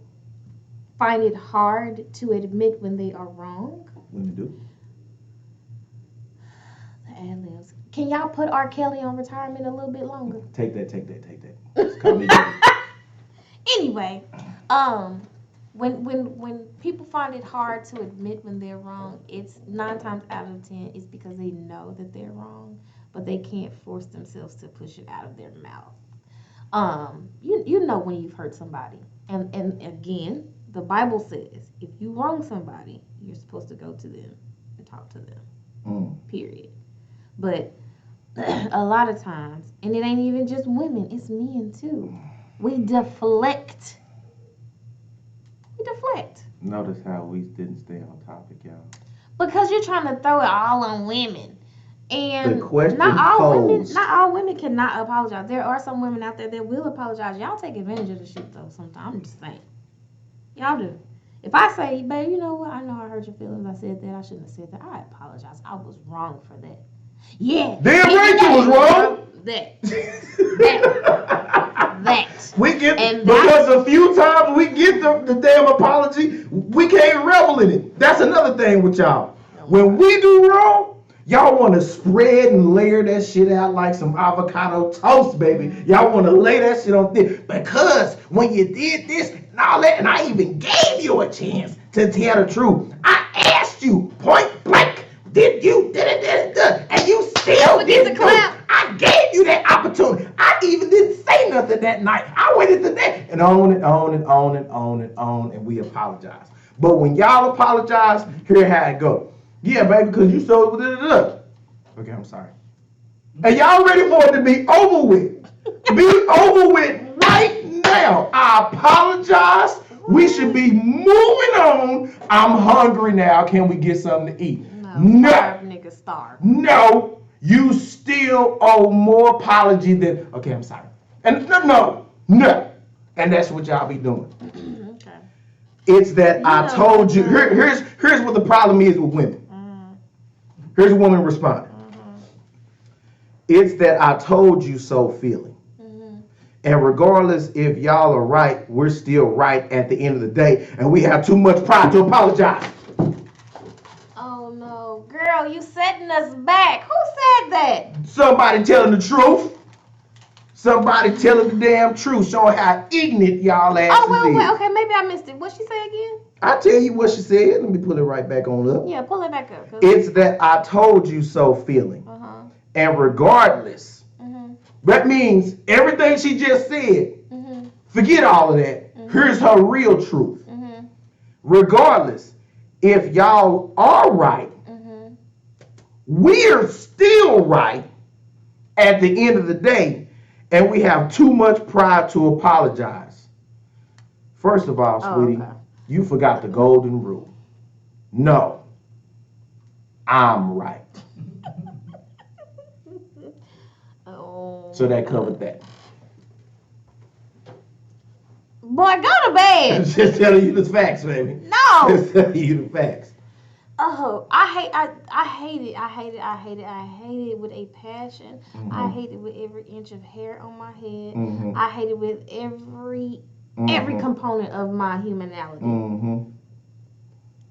find it hard to admit when they are wrong. Women do. The ad-libs. Can y'all put R. Kelly on retirement a little bit longer? Take that. Just call me baby. Anyway, when people find it hard to admit when they're wrong, it's 9 times out of 10 it's because they know that they're wrong, but they can't force themselves to push it out of their mouth. You know when you've hurt somebody, and again, the Bible says if you wrong somebody, you're supposed to go to them and talk to them. Period. But a lot of times, and it ain't even just women, it's men too. We deflect. Notice how we didn't stay on topic, y'all. Because you're trying to throw it all on women. And the question not posed. all women cannot apologize. There are some women out there that will apologize. Y'all take advantage of the shit though sometimes. I'm just saying. Y'all do. If I say, babe, you know what? I know I hurt your feelings. I said that. I shouldn't have said that. I apologize. I was wrong for that. Yeah. Damn Rachel was wrong. That. We get because a few times we get the damn apology, we can't revel in it. That's another thing with y'all. When we do wrong, y'all want to spread and layer that shit out like some avocado toast, baby. Y'all want to lay that shit on thick because when you did this and all that, and I even gave you a chance to tell the truth. I asked you point blank, did you and you still didn't do it. I gave you that opportunity. I even didn't say nothing that night. I went into that and on, and we apologize. But when y'all apologize, here how it go. Yeah, baby, because you so Okay, I'm sorry. And y'all ready for it to be over with. Be over with right now. I apologize. We should be moving on. I'm hungry now. Can we get something to eat? No. Starve, nigga, starve. No. You still owe more apology than, okay, I'm sorry. And no. And that's what y'all be doing. Okay. It's that I told you. Here's what the problem is with women. Here's a woman responding. It's that I told you so feeling. And regardless if y'all are right, we're still right at the end of the day. And we have too much pride to apologize. Oh no, girl, you setting us back. Who said that? Somebody telling the truth. Somebody telling the damn truth, showing how ignorant y'all asses is. Wait, okay, maybe I missed it. What she say again? I'll tell you what she said. Let me pull it right back on up. Yeah, pull it back up. It's that I told you so feeling. And regardless, that means everything she just said, forget all of that. Here's her real truth. Regardless, if y'all are right, we're still right at the end of the day, and we have too much pride to apologize. First of all, sweetie, you forgot the golden rule. No, I'm right. So that covered that. Boy, go to bed. Just telling you the facts, baby. No. Just telling you the facts. Oh, I hate it. I hate it with a passion. I hate it with every inch of hair on my head. I hate it with every component of my humanality.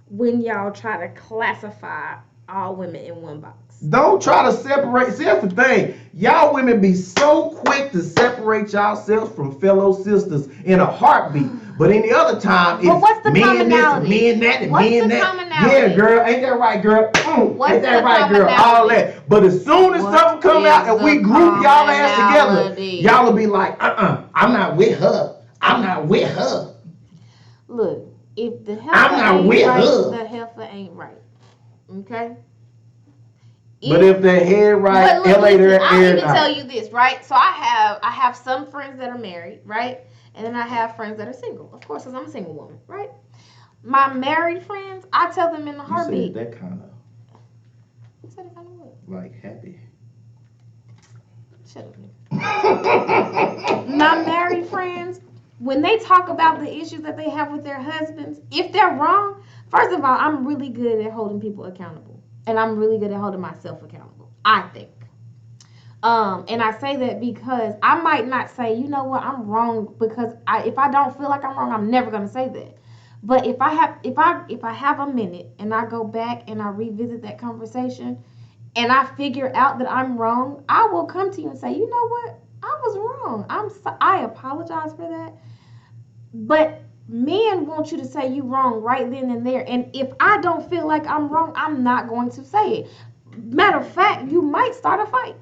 When y'all try to classify all women in one box. Don't try to separate. See, that's the thing. Y'all women be so quick to separate yourselves from fellow sisters in a heartbeat. But any other time, it's what's the men commonality? this and men that and what's men the that. Commonality? Yeah, girl. Ain't that right, girl? Ain't that right, girl? Commonality? All that. But as soon as something come out and we group y'all ass together, y'all will be like, I'm not with her. I'm not with her. Look, if the heifer ain't right, the heifer ain't right. Okay? But if the head right, I'll even tell you this, right? So I have some friends that are married, right? And then I have friends that are single. Of course, because I'm a single woman, right? My married friends, I tell them in a heartbeat. You said that kind of. You said it kind of what? Like happy. Shut up, nigga. My married friends, when they talk about the issues that they have with their husbands, if they're wrong, first of all, I'm really good at holding people accountable. And I'm really good at holding myself accountable, I think. And I say that because I might not say, you know what, I'm wrong, because if I don't feel like I'm wrong, I'm never gonna say that. But if I have a minute and I go back and I revisit that conversation and I figure out that I'm wrong, I will come to you and say, you know what, I was wrong. I apologize for that. But men want you to say you wrong right then and there. And if I don't feel like I'm wrong, I'm not going to say it. Matter of fact, you might start a fight.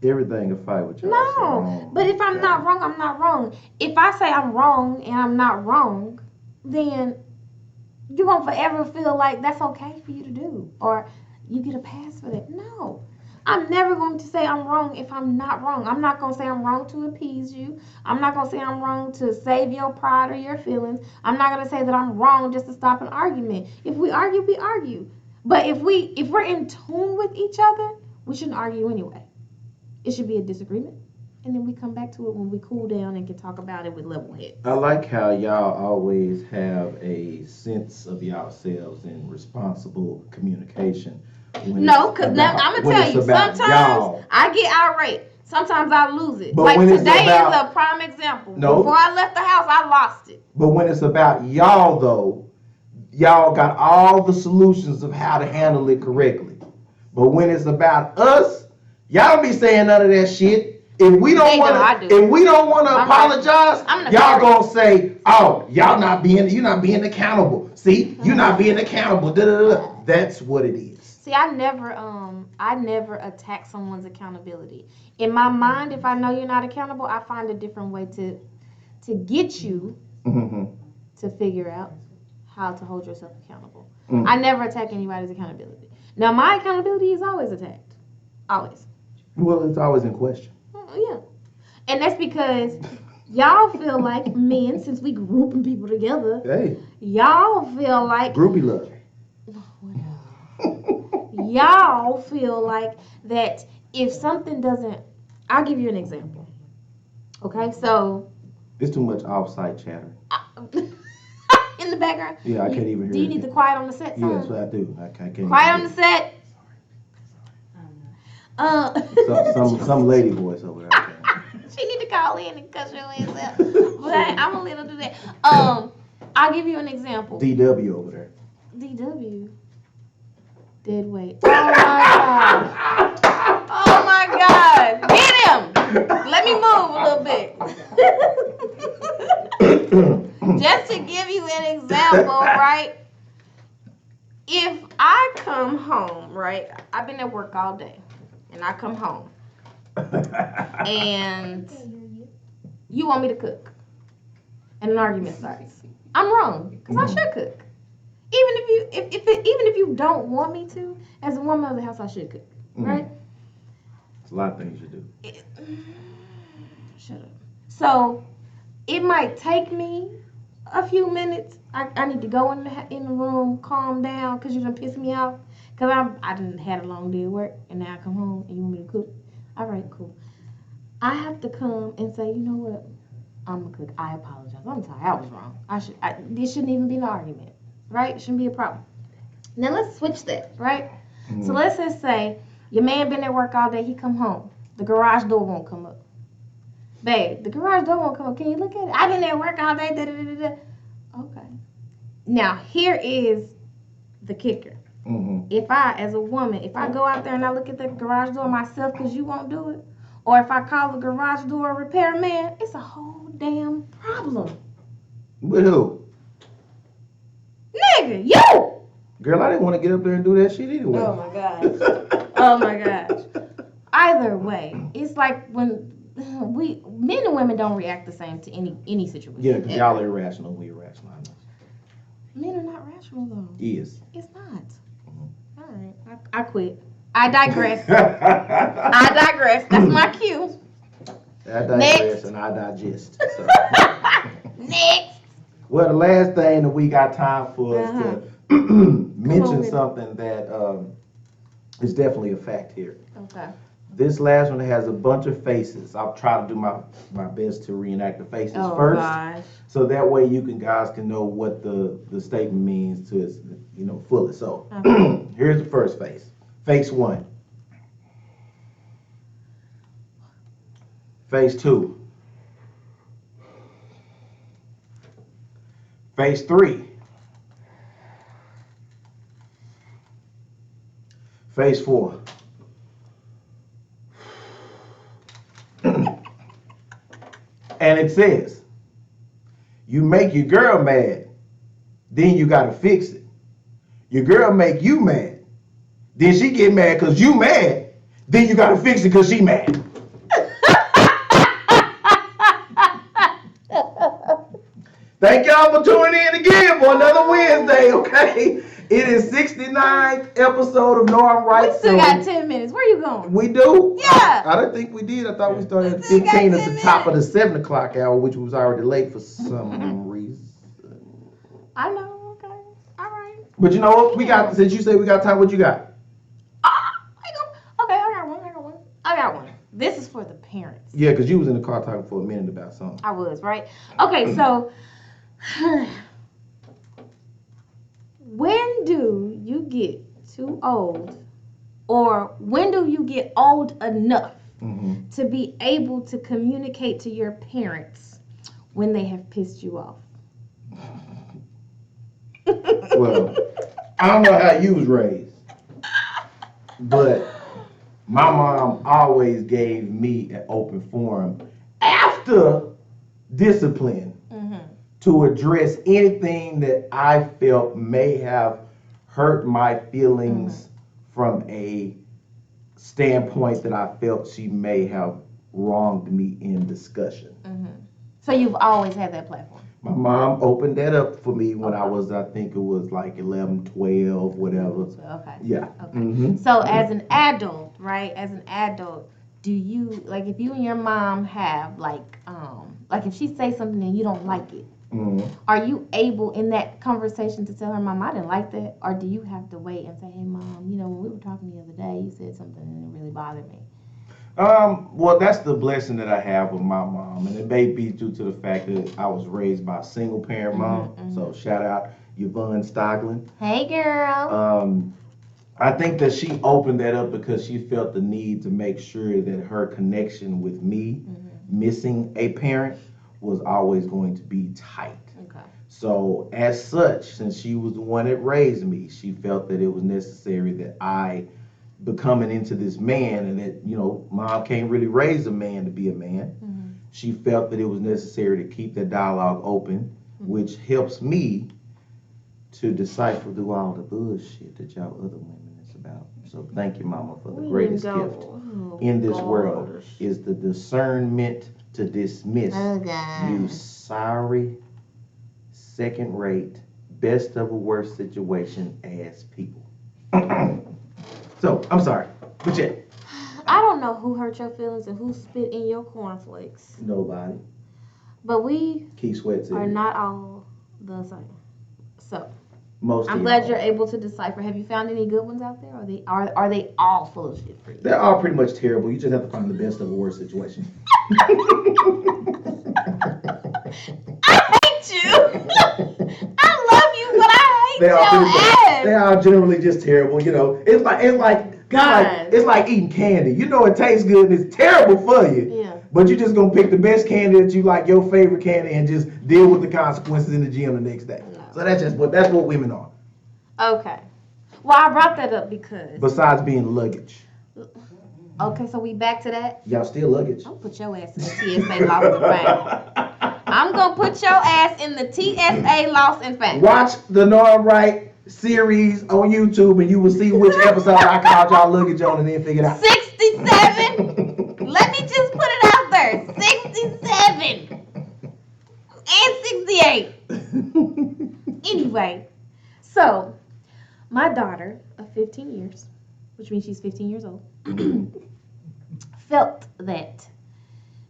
Everything a fight with y'all. No, but if I'm not wrong, I'm not wrong. If I say I'm wrong and I'm not wrong, then you're going to forever feel like that's okay for you to do. Or you get a pass for that. No. I'm never going to say I'm wrong if I'm not wrong. I'm not going to say I'm wrong to appease you. I'm not going to say I'm wrong to save your pride or your feelings. I'm not going to say that I'm wrong just to stop an argument. If we argue, we argue. But if we're in tune with each other, we shouldn't argue anyway. It should be a disagreement, and then we come back to it when we cool down and can talk about it with level head. I like how y'all always have a sense of yourselves in responsible communication. No, because now I'm going to tell you, sometimes y'all. I get irate. Sometimes I lose it. But like today is a prime example. No, before I left the house, I lost it. But when it's about y'all, though, y'all got all the solutions of how to handle it correctly. But when it's about us, y'all don't be saying none of that shit. If we don't want to apologize, y'all gonna say, "Oh, you're not being accountable." See, you're not being accountable. That's what it is. See, I never attack someone's accountability. In my mind, if I know you're not accountable, I find a different way to get you to figure out how to hold yourself accountable. I never attack anybody's accountability. Now, my accountability is always attacked. Always. Well, it's always in question. Yeah. And that's because y'all feel like men, since we grouping people together, y'all feel like... Groupie love. Y'all feel like that if something doesn't... I'll give you an example. Okay, so... It's too much off-site chatter. In the background? Yeah, I can't even hear it. Do you need the quiet on the set song? Yeah, that's what I do. I can't quiet on the set? Some lady voice over there. She need to call in and cuss your ass out. But I'm gonna let her do that. I'll give you an example. DW over there. DW. Dead weight. Oh my god. Oh my god. Get him. Let me move a little bit. Just to give you an example, right? If I come home, right? I've been at work all day. And I come home, and you want me to cook, and an argument starts. I'm wrong, because I should cook. Even if you don't want me to, as a woman of the house, I should cook, right? It's a lot of things you do. Shut up. So it might take me a few minutes. I need to go in the room, calm down, because you done pissed me off. Because I done had a long day at work, and now I come home, and you want me to cook. All right, cool. I have to come and say, you know what? I'm going to cook. I apologize. I'm sorry. I was wrong. This shouldn't even be an argument, right? It shouldn't be a problem. Now, let's switch that, right? So let's just say your man been at work all day. He come home. The garage door won't come up. Babe, the garage door won't come up. Can you look at it? I've been at work all day. Okay. Now, here is the kicker. If I, as a woman, if I go out there and I look at the garage door myself because you won't do it, or if I call the garage door repairman, it's a whole damn problem. With who? Nigga, you! Girl, I didn't want to get up there and do that shit anyway. Oh my gosh. Oh my gosh. Either way, it's like when men and women don't react the same to any situation. Yeah, because y'all are irrational. We irrational. I know. Men are not rational though. Yes. It's not. All right, I quit. I digress. I digress. That's my cue. I digress and I digest. So. Next. Well, the last thing that we got time for is to mention something that is definitely a fact here. Okay. This last one has a bunch of faces. I'll try to do my best to reenact the faces first. Gosh. So that way you guys can know what the statement means to its fullest. So here's the first face. Face 1. Face 2. Face 3. Face 4. And it says, you make your girl mad, then you gotta fix it. Your girl make you mad, then she get mad because you mad, then you gotta fix it because she mad. Thank y'all for tuning in again for another Wednesday, okay? It is 69th episode of Know I'm Right. We still got 10 minutes. Where you going? We do? Yeah. I don't think we did. I thought we started at 15 at the top of the 7 o'clock hour, which was already late for some reason. I know, okay. All right. But you know what? We got, since you say we got time, what you got? Okay, I got one. This is for the parents. Yeah, because you was in the car talking for a minute about something. I was, right? Okay, so when do you get too old, or when do you get old enough to be able to communicate to your parents when they have pissed you off? Well, I don't know how you was raised, but my mom always gave me an open forum after discipline to address anything that I felt may have hurt my feelings from a standpoint that I felt she may have wronged me in discussion. So you've always had that platform? My mom opened that up for me when I was, I think it was like 11, 12, whatever. Okay. Yeah. Okay. So as an adult, right? As an adult, do you, like, if you and your mom have like if she says something and you don't like it, are you able in that conversation to tell her, Mom, I didn't like that? Or do you have to wait and say, hey, Mom, when we were talking the other day, you said something and it really bothered me? Well, that's the blessing that I have with my mom, and it may be due to the fact that I was raised by a single parent mom. So shout out Yvonne Stoglin. Hey, girl. I think that she opened that up because she felt the need to make sure that her connection with me, missing a parent, was always going to be tight. Okay. So as such, since she was the one that raised me, she felt that it was necessary that I becoming into this man, and that mom can't really raise a man to be a man. She felt that it was necessary to keep that dialogue open, which helps me to decipher through all the bullshit that y'all other women is about. So thank you, Mama, for the greatest gift in this world is the discernment to dismiss you sorry, second-rate, best of a worst situation ass people. So, I'm sorry, but yeah. I don't know who hurt your feelings and who spit in your cornflakes. Nobody. But we Keith Sweat said are not all the same. So, most I'm glad you're able to decipher. Have you found any good ones out there? Or are they all full of shit for you? They're all pretty much terrible. You just have to find the best of a worst situation. I hate you. I love you, but I hate your ass. They are generally just terrible. It's like eating candy. It tastes good and it's terrible for you. Yeah. But you're just gonna pick the best candy that you like, your favorite candy, and just deal with the consequences in the gym the next day. No. So that's what women are. Okay. Well, I brought that up because besides being luggage. Okay, so we back to that? Y'all still luggage. I'm gonna put your ass in the TSA lost and found. I'm gonna put your ass in the TSA lost and found. Watch the Know I'm Right series on YouTube and you will see which episode I called y'all luggage on and then figure it out. 67. Let me just put it out there. 67 and 68. Anyway, so my daughter of 15 years, which means she's 15 years old, felt that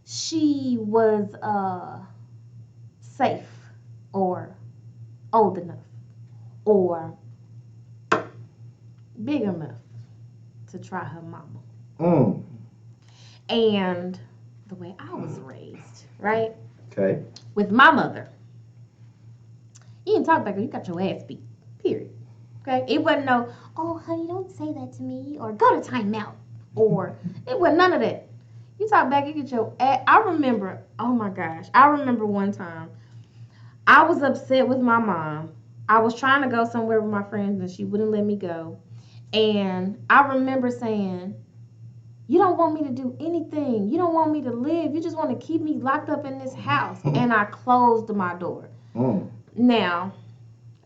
she was safe or old enough or big enough to try her mama. And the way I was raised, right? Okay. With my mother, you didn't talk back, you got your ass beat. Period. Okay? It wasn't no, oh, honey, don't say that to me, or go to timeout, or it wasn't none of that. You talk back, you get your ass. I remember, oh my gosh, I remember one time I was upset with my mom. I was trying to go somewhere with my friends, and she wouldn't let me go. And I remember saying, you don't want me to do anything. You don't want me to live. You just want to keep me locked up in this house. And I closed my door. Now,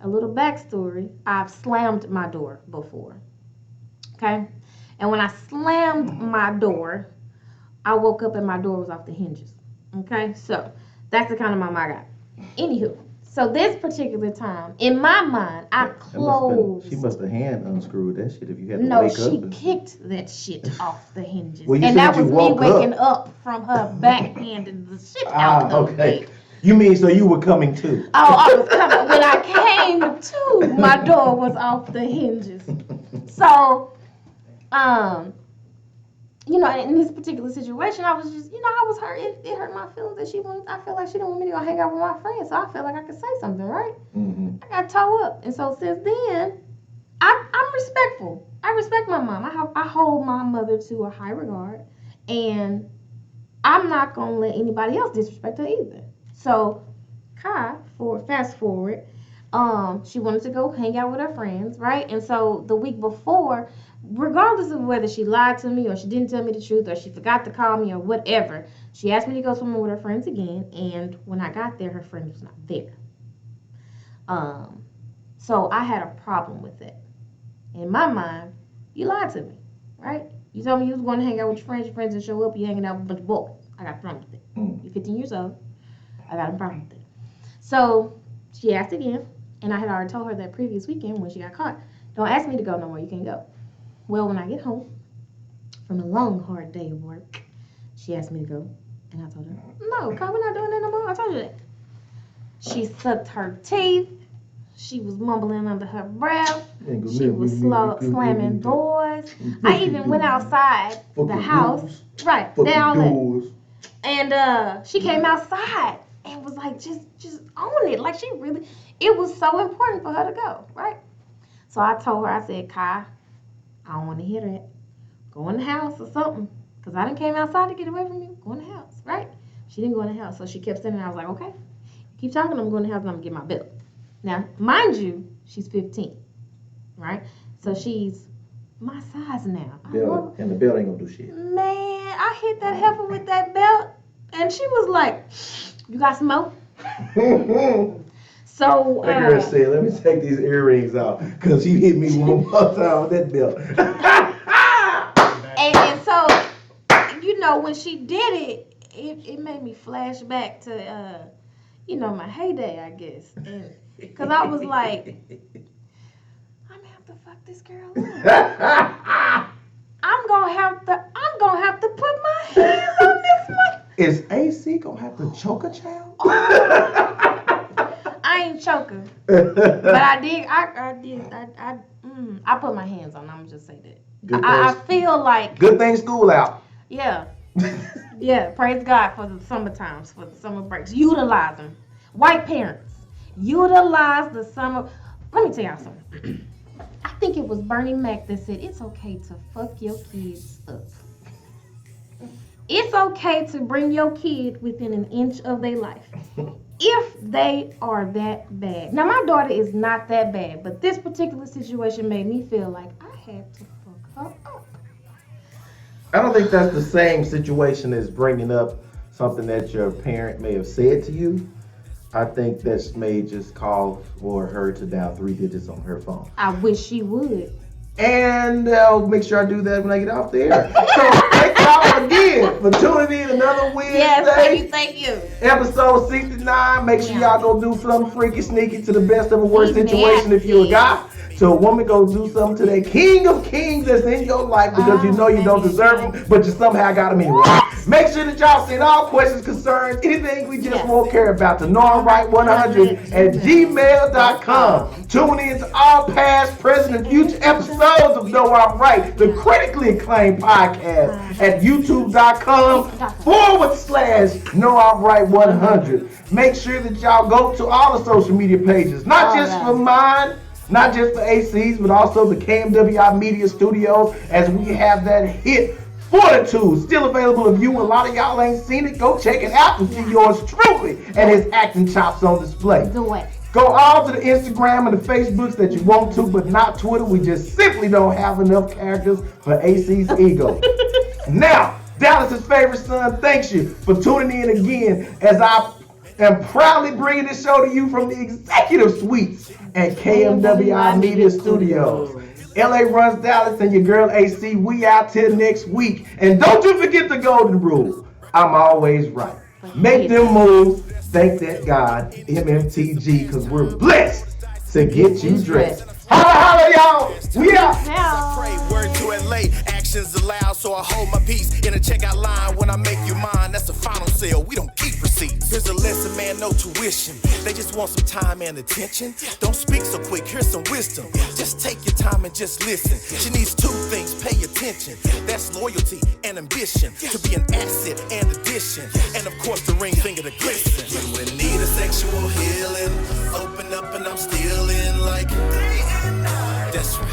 a little backstory. I've slammed my door before. Okay? And when I slammed my door, I woke up and my door was off the hinges. Okay? So, that's the kind of mom I got. Anywho. So this particular time, in my mind, I closed. She must have hand unscrewed that shit if you had to No, wake up. she kicked that shit off the hinges. Well, and that was me waking up from her backhanding the shit out of me. You mean so you were coming too? Oh, I was coming. When I came to, my door was off the hinges. So, you know, in this particular situation, I was just, I was hurt. It hurt my feelings that I felt like she didn't want me to go hang out with my friends. So I felt like I could say something, right? Mm-hmm. I got towed up. And so since then, I'm respectful. I respect my mom. I hold my mother to a high regard. And I'm not going to let anybody else disrespect her either. So, Kai, fast forward, she wanted to go hang out with her friends, right? And so the week before, regardless of whether she lied to me or she didn't tell me the truth or she forgot to call me or whatever, she asked me to go swimming with her friends again. And when I got there, her friend was not there. So I had a problem with it. In my mind, you lied to me, right? You told me you was going to hang out with your friends didn't show up, you hanging out with a bunch of boys. I got a problem with it. You're 15 years old. I got a problem with it. So she asked again, and I had already told her that previous weekend when she got caught, don't ask me to go no more, you can't go. Well, when I get home from a long, hard day of work, she asked me to go, and I told her, no, Kai, we're not doing that no more. I told you that. She sucked her teeth. She was mumbling under her breath. She was slamming doors. I even went outside the house. Right, down and she came outside and was like, just own it. Like, it was so important for her to go, right? So I told her, I said, Kai, I don't want to hear that. Go in the house or something. Because I done came outside to get away from you. Go in the house, right? She didn't go in the house. So she kept standing there. I was like, okay. Keep talking. I'm going to the house and I'm going to get my belt. Now, mind you, she's 15, right? So she's my size now. And the belt ain't going to do shit. Man, I hit that heifer with that belt. And she was like, you got smoke? So that girl said, let me take these earrings out because you hit me one more time with that belt. and so, when she did it made me flash back to, my heyday, I guess. Because I was like, I'm going to have to fuck this girl up. I'm gonna have to put my hands on this one. Is AC gonna have to choke a child? I ain't choking, but I did. I put my hands on. I'm just say that. I feel like good thing school out. Yeah, yeah. Praise God for the summer times, for the summer breaks. Utilize them. White parents, utilize the summer. Let me tell y'all something. I think it was Bernie Mac that said it's okay to fuck your kids up. It's okay to bring your kid within an inch of their life. If they are that bad. Now, my daughter is not that bad, but this particular situation made me feel like I had to fuck her up. I don't think that's the same situation as bringing up something that your parent may have said to you. I think that may just call for her to dial 3 digits on her phone. I wish she would. And I'll make sure I do that when I get off the air. So thank y'all again for tuning in another Wednesday. Yes, thank you. Episode 69. Make sure y'all go do something freaky sneaky to the best of a worst situation if you're a guy. So a woman goes do something to that king of kings that's in your life because you know you don't deserve him, but you somehow got him anyway. Make sure that y'all send all questions, concerns, anything we just won't care about to knowimright100@gmail.com. Tune in to all past, present, and future episodes of Know I'm Right, the critically acclaimed podcast at youtube.com/Know I'm Right 100. Make sure that y'all go to all the social media pages, not just for mine, not just for AC's, but also the KMWI Media Studios, as we have that hit Fortitude still available. If you, a lot of y'all ain't seen it, go check it out and see yours truly and his acting chops on display. Do it. Go all to the Instagram and the Facebooks that you want to, but not Twitter. We just simply don't have enough characters for AC's ego. Now, Dallas's favorite son thanks you for tuning in again as I am proudly bringing this show to you from the executive suites at KMWI Media Studios. LA runs Dallas and your girl AC. We out till next week. And don't you forget the golden rule. I'm always right. Make them moves. Thank that God, MMTG, because we're blessed to get you dressed. Holla, y'all. We out. I pray, word to LA, actions allowed, so I hold my peace. In a checkout line, when I make you mine, that's the final sale. We don't keep receipts. Here's a lesson, man, no tuition. They just want some time and attention. Don't speak so quick, here's some wisdom. Just take your time and just listen. She needs two things, pay attention. That's loyalty and ambition. To be an asset and addition. And of course, the ring finger to glisten. You in need of sexual healing. Open up and I'm still in like. That's right.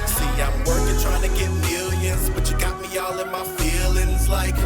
See, I'm working trying to get millions, but you got me all in my feelings like.